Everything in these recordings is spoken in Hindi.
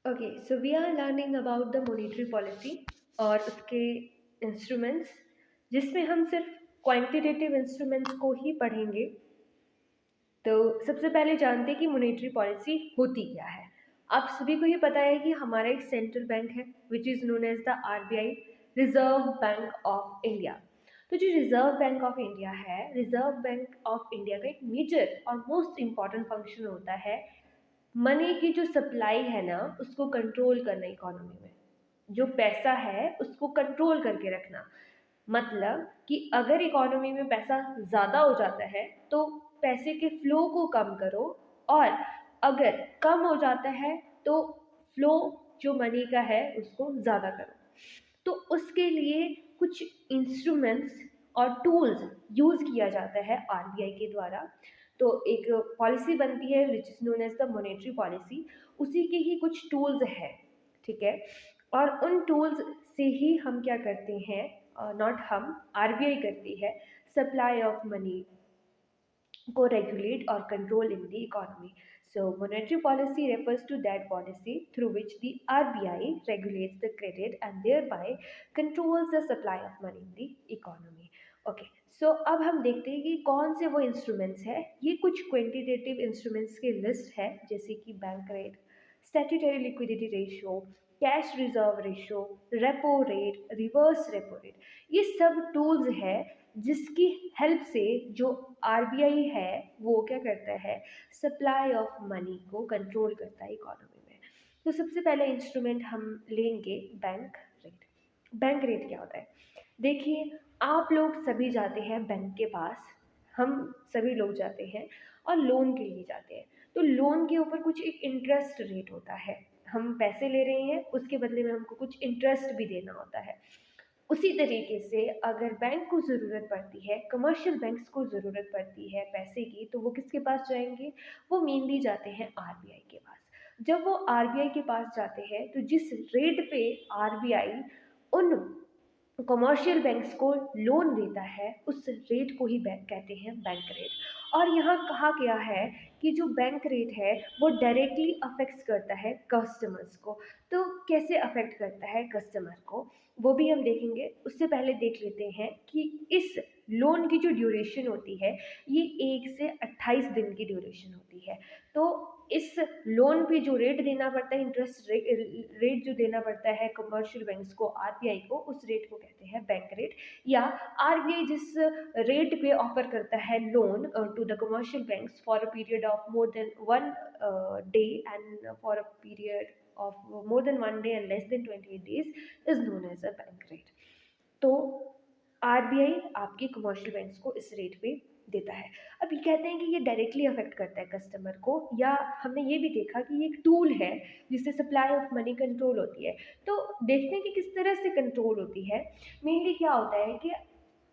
Okay, so we are learning about the monetary policy और उसके इंस्ट्रूमेंट्स, जिसमें हम सिर्फ क्वांटिटेटिव इंस्ट्रूमेंट्स को ही पढ़ेंगे। तो सबसे पहले जानते हैं कि मॉनेटरी पॉलिसी होती क्या है। आप सभी को ये पता है कि हमारा एक सेंट्रल बैंक है which is known as the RBI, reserve bank of India. तो जो रिजर्व बैंक ऑफ इंडिया है, रिजर्व बैंक ऑफ इंडिया का एक मेजर और मोस्ट इम्पॉर्टेंट फंक्शन होता है मनी की जो सप्लाई है ना उसको कंट्रोल करना इकोनॉमी में। जो पैसा है उसको कंट्रोल करके रखना। मतलब कि अगर इकोनॉमी में पैसा ज़्यादा हो जाता है तो पैसे के फ्लो को कम करो, और अगर कम हो जाता है तो फ्लो जो मनी का है उसको ज़्यादा करो। तो उसके लिए कुछ इंस्ट्रूमेंट्स और टूल्स यूज़ किया जाता है आरबीआई के द्वारा। तो एक पॉलिसी बनती है which is known as the monetary policy, उसी के ही कुछ टूल्स हैं, ठीक है। और उन टूल्स से ही हम क्या करते हैं, नॉट हम, आरबीआई करती है सप्लाई ऑफ मनी को regulate or control in the economy. So monetary policy refers to that policy through which the RBI regulates the credit and thereby controls the supply of money in the economy. Okay, so अब हम देखते हैं कि कौन से वो इंस्ट्रूमेंट्स हैं। ये कुछ क्वांटिटेटिव इंस्ट्रूमेंट्स की लिस्ट है, जैसे कि bank rate, statutory liquidity ratio, cash reserve ratio, repo rate, reverse repo rate. ये सब टूल्स है जिसकी हेल्प से जो आरबीआई है वो क्या करता है, सप्लाई ऑफ मनी को कंट्रोल करता है इकोनॉमी में। तो सबसे पहले इंस्ट्रूमेंट हम लेंगे बैंक रेट। बैंक रेट क्या होता है? देखिए, आप लोग सभी जाते हैं बैंक के पास, हम सभी लोग जाते हैं और लोन के लिए जाते हैं। तो लोन के ऊपर कुछ एक इंटरेस्ट रेट होता है। हम पैसे ले रहे हैं, उसके बदले में हमको कुछ इंटरेस्ट भी देना होता है। उसी तरीके से अगर बैंक को ज़रूरत पड़ती है, कमर्शियल बैंक्स को ज़रूरत पड़ती है पैसे की, तो वो किसके पास जाएंगे? वो मेनली जाते हैं आरबीआई के पास। जब वो आरबीआई के पास जाते हैं तो जिस रेट पे आरबीआई उन कमर्शियल बैंक्स को लोन देता है उस रेट को ही बैंक कहते हैं बैंक रेट। और यहाँ कहा गया है कि जो बैंक रेट है वो डायरेक्टली अफेक्ट्स करता है कस्टमर्स को। तो कैसे अफेक्ट करता है कस्टमर को वो भी हम देखेंगे। उससे पहले देख लेते हैं कि इस लोन की जो ड्यूरेशन होती है ये 1 से 28 दिन की ड्यूरेशन होती है। तो इस लोन पे जो रेट देना पड़ता है, इंटरेस्ट रेट जो देना पड़ता है कमर्शियल बैंक्स को आरबीआई को, उस रेट को कहते हैं बैंक रेट। या आरबीआई जिस रेट पे ऑफर करता है loan to the commercial banks for a period of more than 1 day and for a period of more than 1 day and less than 28 days is known as a bank rate. तो आरबीआई आपके कमर्शियल बैंक्स को इस रेट पे देता है। अब ये कहते हैं कि ये डायरेक्टली अफेक्ट करता है कस्टमर को, या हमने ये भी देखा कि ये एक टूल है जिससे सप्लाई ऑफ मनी कंट्रोल होती है। तो देखते हैं कि किस तरह से कंट्रोल होती है। मेनली क्या होता है कि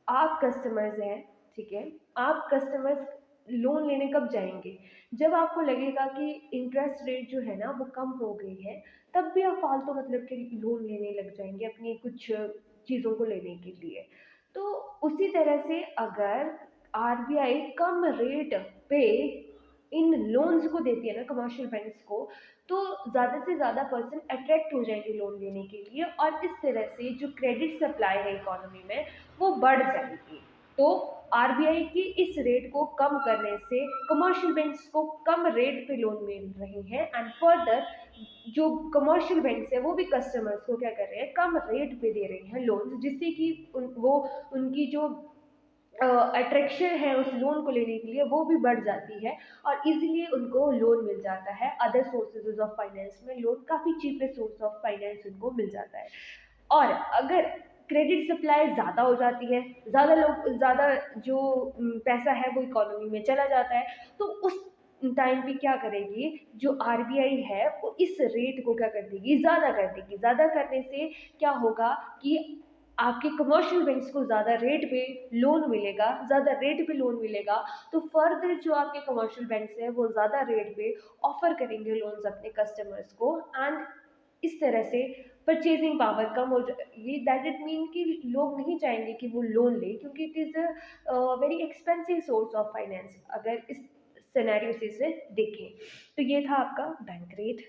आप कस्टमर्स हैं, ठीक है, आप कस्टमर्स लोन लेने कब जाएंगे? जब आपको लगेगा कि इंटरेस्ट रेट जो है ना वो कम हो गई है, तब भी आप फालतू मतलब के लोन लेने लग जाएंगे अपनी कुछ चीज़ों को लेने के लिए। तो उसी तरह से अगर आरबीआई कम रेट पे इन लोन्स को देती है ना कमर्शियल बैंक्स को, तो ज़्यादा से ज़्यादा पर्सन अट्रैक्ट हो जाएंगे लोन लेने के लिए, और इस तरह से जो क्रेडिट सप्लाई है इकोनॉमी में वो बढ़ जाएगी। तो आरबीआई की इस रेट को कम करने से कमर्शियल बैंक्स को कम रेट पे लोन मिल रहे हैं, एंड फर्दर जो कमर्शियल बैंक्स है वो भी कस्टमर्स को क्या कर रहे हैं, कम रेट पे दे रहे हैं लोन्स, जिससे कि वो उनकी जो अट्रैक्शन है उस लोन को लेने के लिए वो भी बढ़ जाती है, और इजीली उनको लोन मिल जाता है। अदर सोर्सेज ऑफ फाइनेंस में लोन काफ़ी चीपेस्ट सोर्स ऑफ फाइनेंस उनको मिल जाता है। और अगर क्रेडिट सप्लाई ज़्यादा हो जाती है, ज़्यादा जो पैसा है वो इकोनॉमी में चला जाता है, तो उस टाइम पे क्या करेगी जो आरबीआई है वो इस रेट को क्या कर देगी, ज़्यादा कर देगी। ज़्यादा करने से क्या होगा कि आपके कमर्शियल बैंक्स को ज़्यादा रेट पे लोन मिलेगा, ज़्यादा रेट पे लोन मिलेगा, तो फर्दर जो आपके कमर्शियल बैंक्स हैं वो ज़्यादा रेट पे ऑफर करेंगे लोन्स अपने कस्टमर्स को, एंड इस तरह से परचेजिंग पावर कम हो जाएगी। दैट इट मीन कि लोग नहीं चाहेंगे कि वो लोन ले, क्योंकि it is a very expensive source of finance अगर इस सिनेरियो से देखें। तो ये था आपका बैंक रेट।